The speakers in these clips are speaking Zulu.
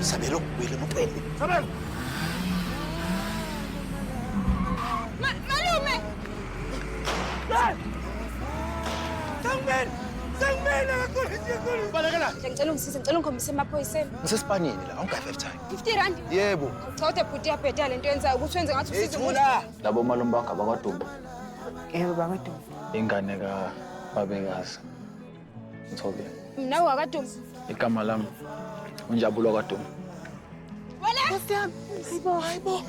Sabelo, wili mo pwede. Sabel! Malume! Sangben! Sangben! Bala ka na! Ngicela ungikhombise emaphoyiseni. Ngisesipanini la, awungayi time. 50 rand? Yebo. Cha uthi bhuti yabheda lento yenzayo ukuthi wenze ngathi usizo. Ethula! Labo malume bakho abakwadumba. Yebo bakwadumba. Ingane kababekazi. Ngithobe. Mina wakadumba. Igama lami uNjabulo kaDumba. Wena? Nkosi hayibo.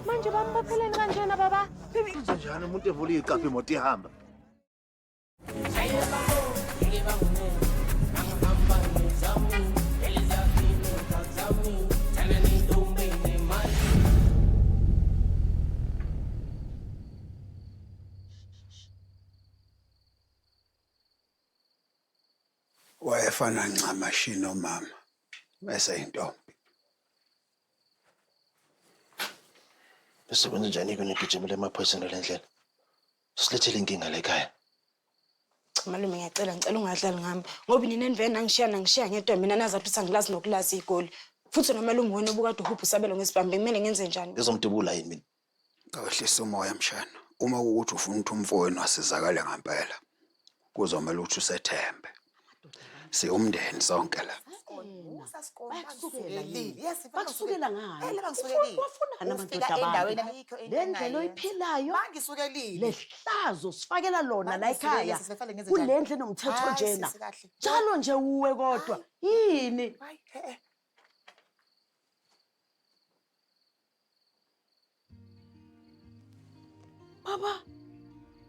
Manje bambopheleni kanjena baba. Kwenze njani umuntu evula iqaphi imoto ihamba? Wayefana ncamashi nomama eseyintombi. Usebenza njani kunigijimela emaphoyiseni lendlela? Silethele inkinga la ekhaya. Malume ngiyacela ungadlali ngami ngoba nina eniveni angishiya ngedwa mina nazathi sangilazi nokulazi igoli. Futhi nomalume wena obukade uhupha usabelo ngesibambe kumele ngenze njani? Ngizomdubula yini mina? Kawehlisa umoya mshana. Uma ukuthi ufuna ukuthi umfowenu asizakale ngempela, kuzomela ukuthi usethembe. Siyumndeni sonke la. Bakusukela ngani? Wafuna amadoda abantu. Le ndlela oyiphilayo lehlazo sifakela lona la ekhaya. Kule ndlela nomthetho njena. Njalo nje uwe kodwa. Yini? Baba.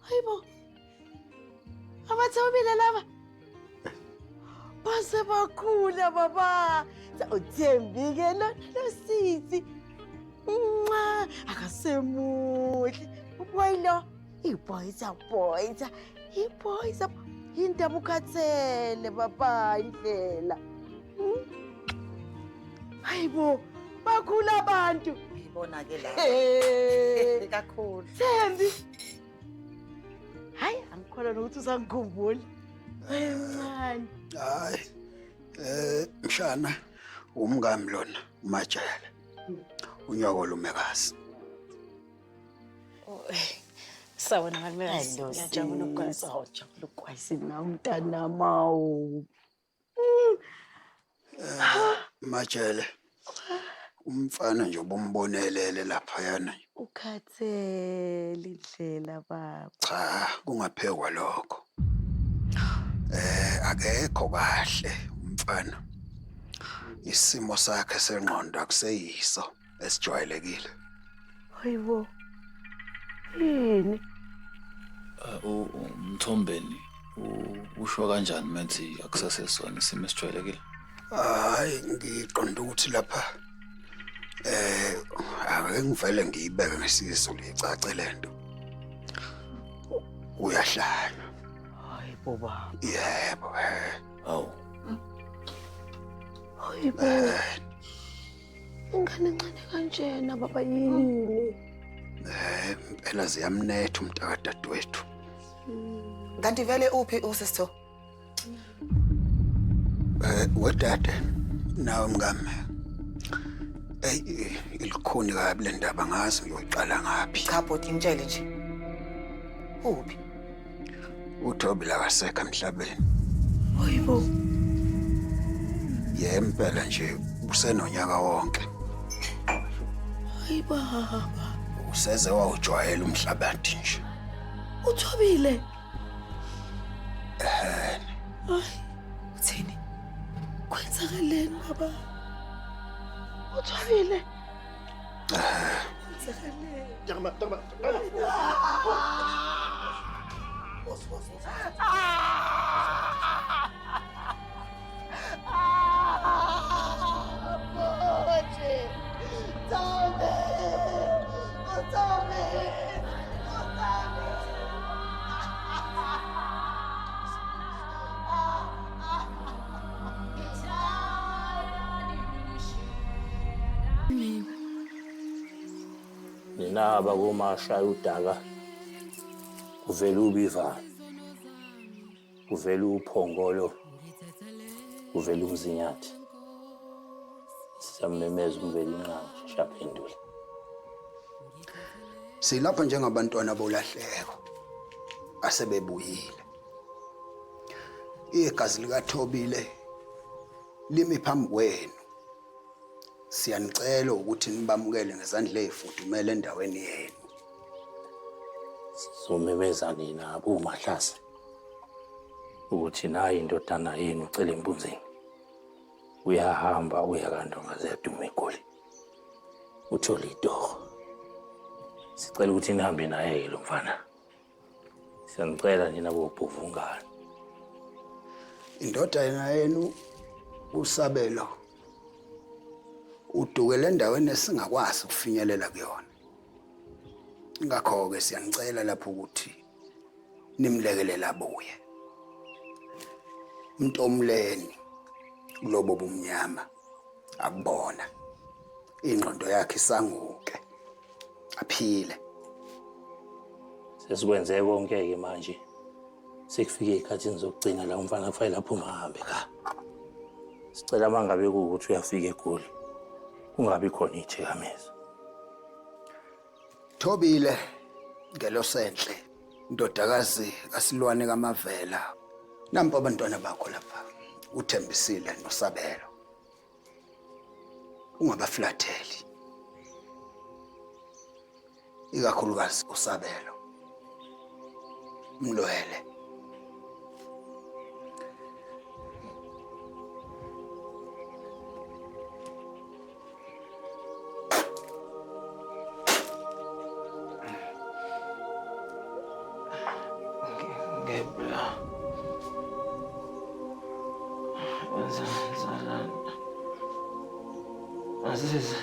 Hayibo. Abathobile laba. Base bakhula baba. Uthembike lo sisi. Akasemuhle. Ubuyilo. Iboys. Indaba ukhathele baba indlela. Hayibo. Bakhula abantu. Ibona ke la. Kakhulu. Thembi. Hayi angikholwa nokuthi usangikhumbula. Hayi. Hayi. Mshana umngami lona uMajele. Unyoko lumekazi. Sawona malumekazi. Ngiyajabula ukwazi na umntana mawu. Majele. Umfana nje obumbonelele lapha yana. Ukhathele indlela baba. Cha, kungaphekwa lokho. Akekho kahle umfana. Isimo sakhe sengqondo akuseyiso esijwayelekile. Hayibo. Yini? Umthombeni usho kanjani methi akusasesona isimo esijwayelekile? Hayi ngiqonda ukuthi lapha ake ngivele ngiyibeke ngesizulu icace lento. Uyahlanya. Hayibo baba. Yebo. Awu. Hayibo. Ingane encane kanjena baba yini? Impela ziyamnetha umntakadadewethu. Kanti vele uphi usisitho? Wedade nawe mngame. Ilikhuni kabi le ndaba ngazi ngiyoyiqala ngapi. Cha bhuti ngitshele nje. Uphi? uThobile akasekho emhlabeni. Hayibo. Yempela nje usenonyaka wonke. Hayibo baba. Useze wawujwayela umhlabathi nje. uThobile. Hayi. Uthini? Kwenzakaleni baba? uThobile. Nina abakuma shaya udaka Uvela ubiva. Uvela uphongolo. Uvela umzinyathi. Siyamemeza umveli inqaba shaphendula. Silapha njengabantwana bolahleko asebebuyile. Igazi likaThobile limi phambi kwenu. Siyanicela ukuthi nibamukele ngezandla ezifudumele endaweni yenu. Somemeza nina abuMahlasa. Ukuthi nayi indodana yenu ucela imbunzini. Uyahamba uyakandonga zeduma eGoli. Uthola idoro. Sicela ukuthi nihambe naye lo mfana. Siyanicela nina bobhuvungana. Indodana yenu uSabelo udukele endaweni esingakwazi ukufinyelela kuyona. Ngakho ke siyanicela lapho ukuthi nimlekelele abuye. Mntomleni kulobo bumnyama akubona. Ingqondo yakhe isanguke. Aphile. Sesikwenze konke ke manje. Sekufike ikhathini zokugcina la umfana kufanele aphuma ahambe ka. Sicela mangabe ukuthi uyafika eGoli. Kungabi khona ithikameza. Thobile ngelo senhle indodakazi kaSilwane kaMavela. Nampa abantwana bakho lapha. Uthembisile noSabelo. Ungabaflatheli. Ikakhulukazi uSabelo. Mloyele. Aziz.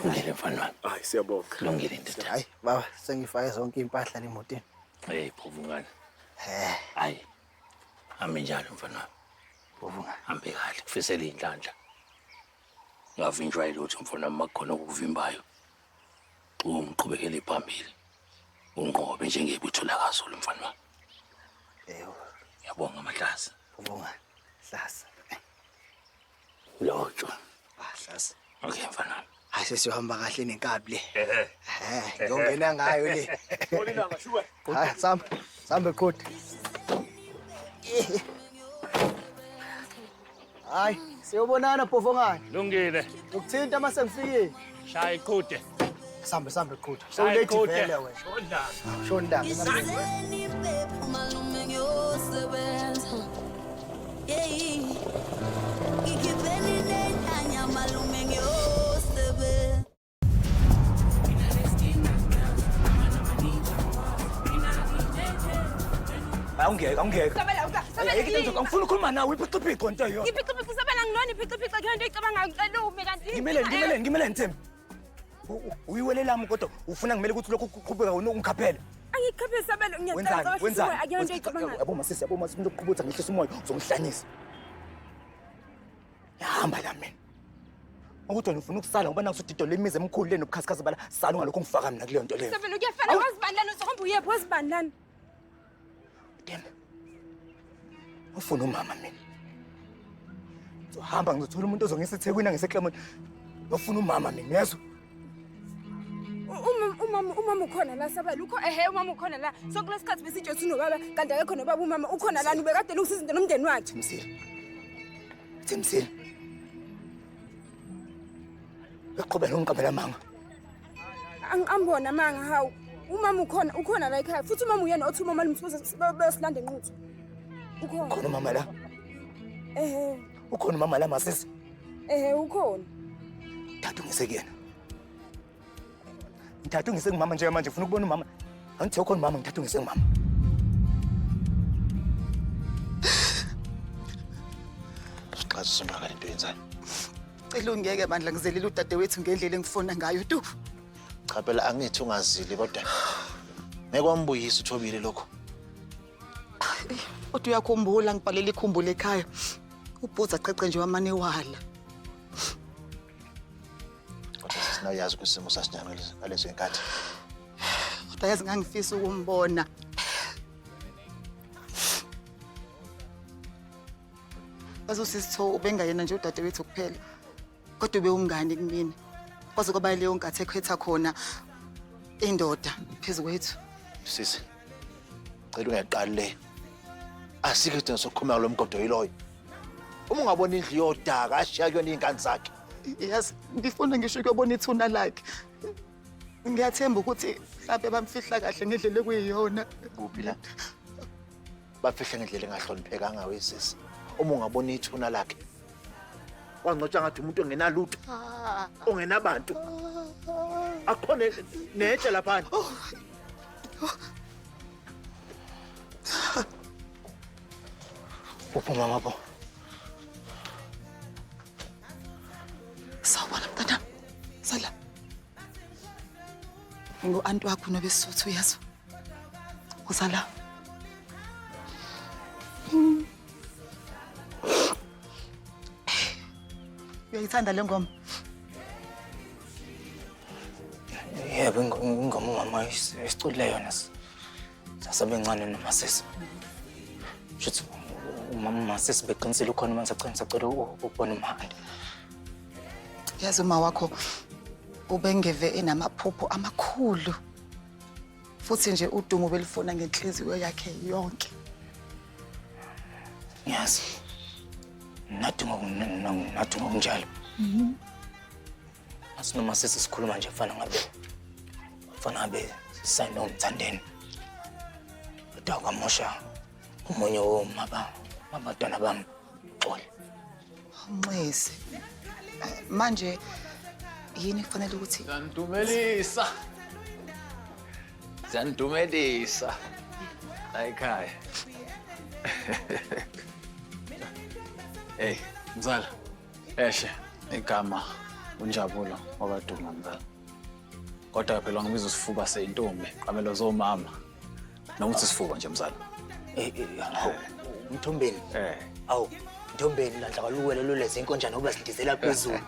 Lungile mfana wami. Hayi siyabonga. Lungile ndoda. Hayi baba sengifake zonke impahla lemotini. Hey phuvungana. Hayi. Hambe njalo mfana wami. Phuvungana. Hambe kahle kufisela inhlanhla. Ngavinjwa yilutho mfana wami makhona ukuvimbayo. Umqhubekele phambili. Unqobe njengebutho lakaZulu mfana wami. Yebo. Ngiyabonga Mahlasa. Phuvungana. Hlasa. Lotsho. Hlasa. Okay mfana wami. Hayi sesiyohamba kahle nenkabi le. Ngiyongena ngayo le. Olilanga shuwe. Hayi sambe khodi. Hayi siyobonana Phuvungana. Lungile. Ukuthinta mase ngifikile. Shaya iqhude. Sambe khodi. So late vele wena. Shondanga. Shondanga. Malume ngiyosebenza. Ngikhipheni nenyanya malume ngiyosebenza. Awungeke. Sabela Angifuni ukukhuluma nawe iphiqiphiqo nto yo. Ngiphiqiphiqo Sabela ngilona iphiqiphiqo kuyona into icabanga ngicela ume kanti. Ngimele Nthembi. Uyiwelelami kodwa ufuna ngimele ukuthi lokhu uqhubeka ungikhaphele. Angikhaphile Sabela ngiyacela Wenzani? akuyona into icabanga. Yabo masisi umuntu oqhubutha ngihlisa umoya uzongihlanyisa. Yahamba la mina. Ukuthi wena ufuna ukusala ngoba nakusudidolo lemize emkhulu le nobukhasikazi bala sala ngalokho ngifaka mina kuleyo nto leyo. Sabela uyafana wazibandlana uzohamba uyephi wazibandlana. Dembe. Ufuna umama mina. Hamba ngizothola umuntu ozongisa eThekwini angiseKlamini. Ufuna umama mina yezwa. Umama ukhona la Sabela ukho umama ukhona la sokulesikhathi besitsho sinobaba kanti akekho nobaba umama ukhona la ubekade ukusiza into nomndeni wakhe. Themsile. Beqhubela ungiqabela manga. Angibona manga hawu umama ukhona la ekhaya futhi umama uyena othi umama limsibuza besilanda enquthu. Ukhona umama la. Ukhona umama la masisi. Ukhona. Thathu ngisekuyena. Ngithathu ngisengumama nje manje ufuna ukubona umama. Angithi ukhona umama ngithathu ngisengumama. Sixazisa umaka lento yenzani? Cela ungeke bandla ngizelile udadewethu ngendlela engifuna ngayo tu. Cha phela angithi ungazili kodwa ngekwambuyisa uThobile lokho. Kodwa uyakhumbula ngibhalela ikhumbule ekhaya. Ubhuza qeqe nje wamanewala. Kodwa sinayazi ukuthi isimo sasinjani ngalezo nkathi. Kodwa yazi ngangifisa ukumbona. Bazosisitho ubengayena nje udadewethu kuphela. Kodwa ube umngane kumina. Kwaze kwaba leyo nkathi ekhwetha khona indoda phezulu kwethu. Sisi. Cela ungaqali le. Asikho isidingo sokukhuluma lo mgodo yiloyo. Uma ungabona indlu yodaka ashiya kuyona izingane zakhe. Yazi ngifuna ngisho ukubona ithuna lakhe. Ngiyathemba ukuthi mhlawumbe bamfihla kahle ngendlela ekuyiyona. Kuphi la? Bafihla ngendlela engahloniphekanga wesisi. Uma ungabona ithuna lakhe. Wangcotsha ngathi umuntu ongenalutho. Ongenabantu. Akhona netshe lapha. Uphuma mama. Sawubona mntana. Sala. Ngo-anti wakho nobesuthu uyazwa. Usala. Uyayithanda le ngoma? Yebo, ingoma mama isicule yona. Sasebencane nomasisi. Shothi umama masisi beqinisile ukhona manje sacela ukubona umhandi. Yazi uma wakho ubengeve enamaphupho amakhulu. Futhi nje udumo belifuna ngenhliziyo yakhe yonke. Yazi. Nathi ngokunjalo. Asinoma sesikhuluma nje fana ngabe sanomthandeni. Kodwa kwamosha umunye womabantwana bami Xoli. Nxesi. Manje yini kufanele ukuthi Siyandumelisa. La ekhaya. Hey, mzala. Eshe, igama uNjabulo wakwaDuma mzala. Kodwa phela ngibiza isifuba seyintombi, qabelo zomama. Nokuthi isifuba nje mzala. Umthombeni. Awu, Ntombeni la kaluwele loleze inkonjana ukuba sidizela phezulu.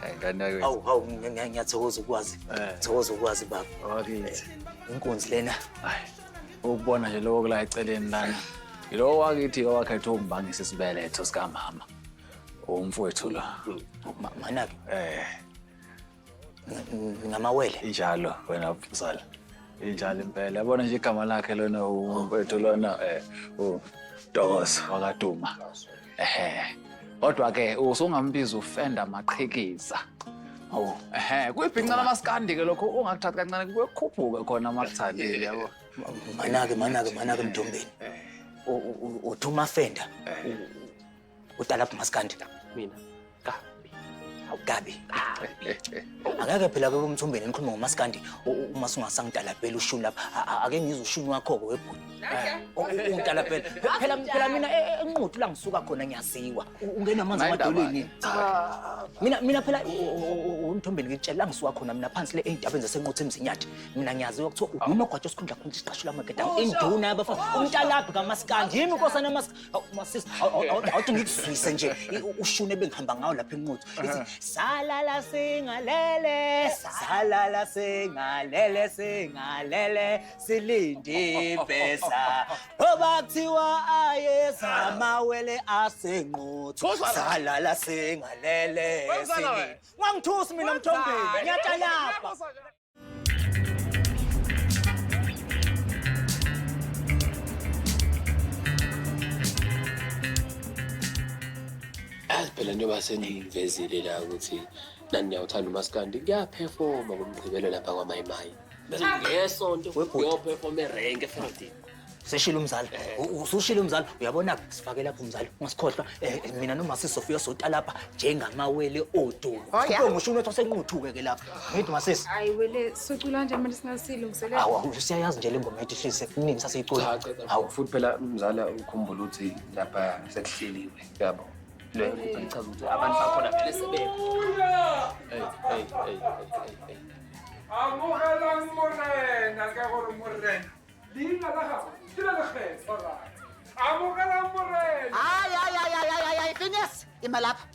Awu, ngiyathokoza ukwazi. Ngithokoza ukwazi baba. Wakithi. Inkonzi lena. Hayi. Ukubona nje lokho la eceleni lana. Yilo wakithi owakhetha ukubangisa isibeletho sika mama. Umfowethu la. Manake. Ngamawele. Injalo wena mzala. Injalo impela. Yabona nje igama lakhe lona umfowethu lona uDokozo wakwaDuma. Kodwa ke usungambiza ufenda maqhikiza. Awu, kuyibhinqa lamaskandi ke lokho ungakuthatha kancane kuyokhuphuka khona makuthandile yabo. Manake Mthombeni. Uthuma fenda. Utalapha maskandi. Mina. Gabi. Angeke phela ke uMthombeni nikhuluma ngomaskandi uma sungasangidalaphela ushuni lapha. Ake ngizwe ushuni wakho webhuti. Ungidalaphela. Phela mina enquthu la ngisuka khona ngiyaziwa. Ungena amanzi amadolweni. Mina phela uMthombeni ngitshela la ngisuka khona mina phansi le eindabeni zasenquthu emzinyathi. Mina ngiyaziwa kuthiwa unogwaja osikhundla khona isiqashu lamagedango induna yabafa. Umntalaphi kaMaskandi yimi unkosana masisi. Awuthi ngikuzwise nje ushuni ebengihamba ngawo lapha enquthu. Salala singalele silinde besa ngoba kuthiwa ayeza amawele asenquthu salala singalele silinde ngangithusi mina Mthombeni ngiyatalapha. Phela njengoba seniyivezile la ukuthi nani niyawuthanda umaskandi kuyaphefoma kumgqibelo lapha kwaMayimayi. Bese ngesonto uyophefoma erenke futhi. Seshilo umzala. Usushilo umzala. Uyabona sifake lapha umzala. Ungasikhohlwa mina noma sisofika sota lapha njengamawele odumo. Kupho ngisho umuntu osenquthuke ke lapha. Ngithi masisi. Hayi wele socula nje manje singasilungiselela. Awu siyayazi nje lengoma ethi hlise kuningi saseyicula. Hawu futhi phela umzala ukhumbula ukuthi lapha sekuhleliwe yabo. Le ngichaza ukuthi abantu bakhona vele sebekho. Amogelang morena ka gore morena leina la gago ke la lekgetho ra Amukela Morena. Hayi, Phineas, ima lapha.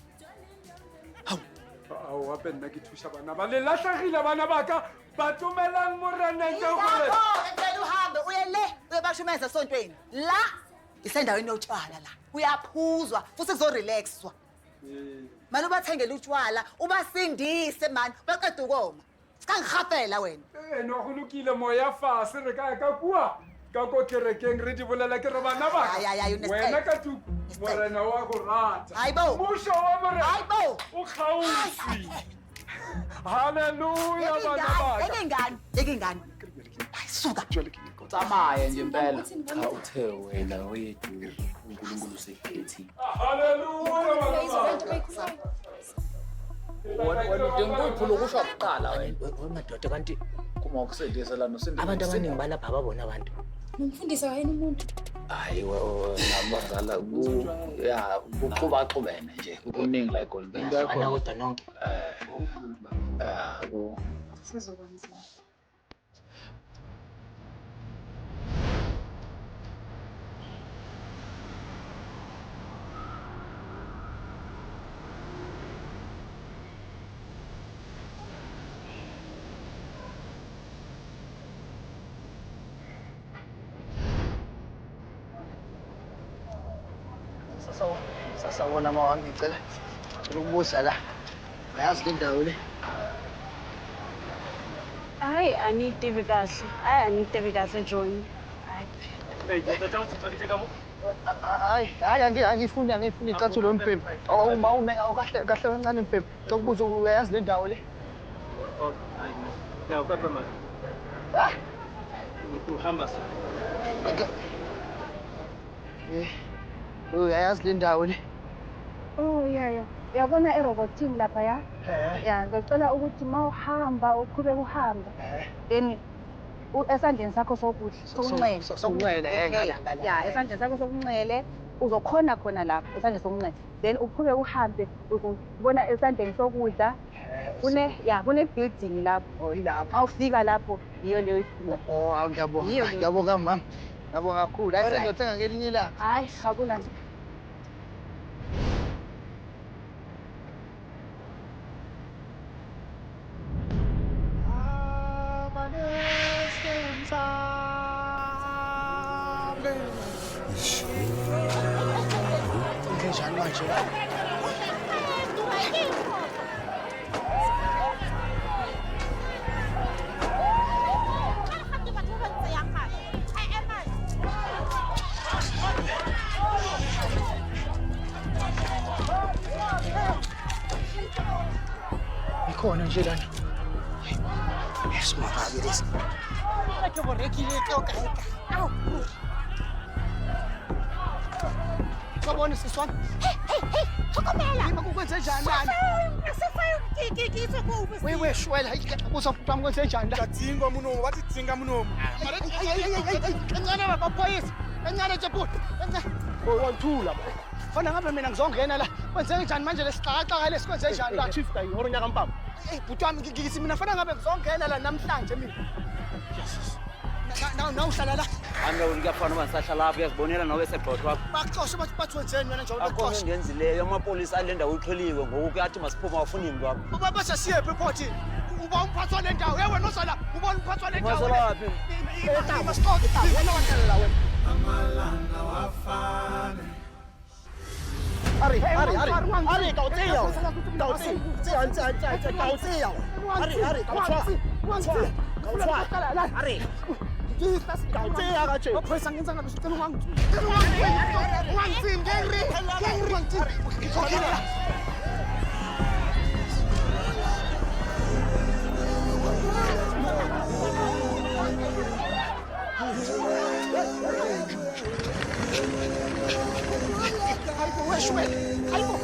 Awu hape nna ke thusa bana ba le lahlagile bana ba ka ba tlomelang Morena ntle gore. Ngicela uhambe uye le uyobashumeza esontweni. La isendaweni yotshwala la. Uyaphuzwa futhi kuzorelaxwa. Manje ubathengele utshwala, ubasindise man, baqeda ukoma. Sikangihafela wena. No go lokile moya fase re ka ka kua. Ka go kerekeng re di bolela ke re bana ba. Wena ka tu Morena wa go rata. Hayibo. Musho wa Morena. Hayibo. O khausi. Hallelujah bana ba. Ekengane. Suka. Tsamaya nje impela. Cha uthe wena wethu uNkulunkulu usekhethile. Hallelujah bana ba. Wena udinga ukuphula ukusho kuqala wena. Madoda kanti Kuma ukusindisa la nosindisa. abantu abaningi balapha ababona abantu. Nomfundisi wayena umuntu. Hayi nabazala ya kuxubaxubene nje kuningi la eGolden. Ana kodwa nonke. Sizokwenza. Sasawona mama ngicela ukubuza la. Uyazi le ndawo le? Hayi aniyitivi kahle. Aniyitivi kahle John. Hayi angifuni icathulo mpembe. Uma kahle kancane mpembe. Ngokubuza uyazi le ndawo le? Ya ukapha manje. Uhamba sa. Uyayazi le ndawo le? Oh yeah. Uyabona erobothini lapha ya? Ya, ngicela ukuthi mawuhamba uqhubeke uhamba. Then esandleni sakho sokudla, sokunxele. Sokunxele Ya, esandleni sakho sokunxele uzokhona khona lapha esandleni sokunxele. Then uqhubeke uhambe uzobona esandleni sokudla. Kune building lapho. Oh ilapho. Awufika lapho yiyo leyo isimo. Oh ngiyabonga. Ngiyabonga mama. Ngiyabonga kakhulu. Hayi sengiyothenga ngelinye ilanga. Hayi, akula. Njani manje? Ikhona nje lana. Esimakabi lesi. Ake borekile itoka eka. Awu. Sabona siswana. Thokomela. Yima kukwenze njani lana? Asifayo ukikikise kuwe. Wewe shwela ubusa phambi kwenze njani la? Katsinga munomu bathi tsinga munomu. Kancane baphoyisa. Kancane nje bhuti. Wanthula ba. Fana ngabe mina ngizongena la. Kwenze njani manje lesixakaxaka lesikwenze njani la? Chief kayi horo nyaka mpamba. Bhuti wami ngikisi mina fana ngabe ngizongena la namhlanje mina. Jesus. Na uhlala la. Anga ulingafana masahla lapho uyazibonela nawe segxothwa. Baxoshe bathi wenzeni wena njalo Akho baxoshe. ngenzileyo amapolisa ale ndawo uxholiwe ngoku kuyathi masiphume awufuni imntwa wakho. Baba base siye report. Uba umphathi wale ndawo. Wena nosala uba umphathi wale ndawo. Masala laphi? Masixoxe wena wakhala la wena. Amalanga wafana. Ari, kautsiya. Kautsiya. Ari. Kautsiya kaje. Baphoyisa ngenza ngabe sicela ungangitsini ngengri. Hayibo weshwe. Hayibo.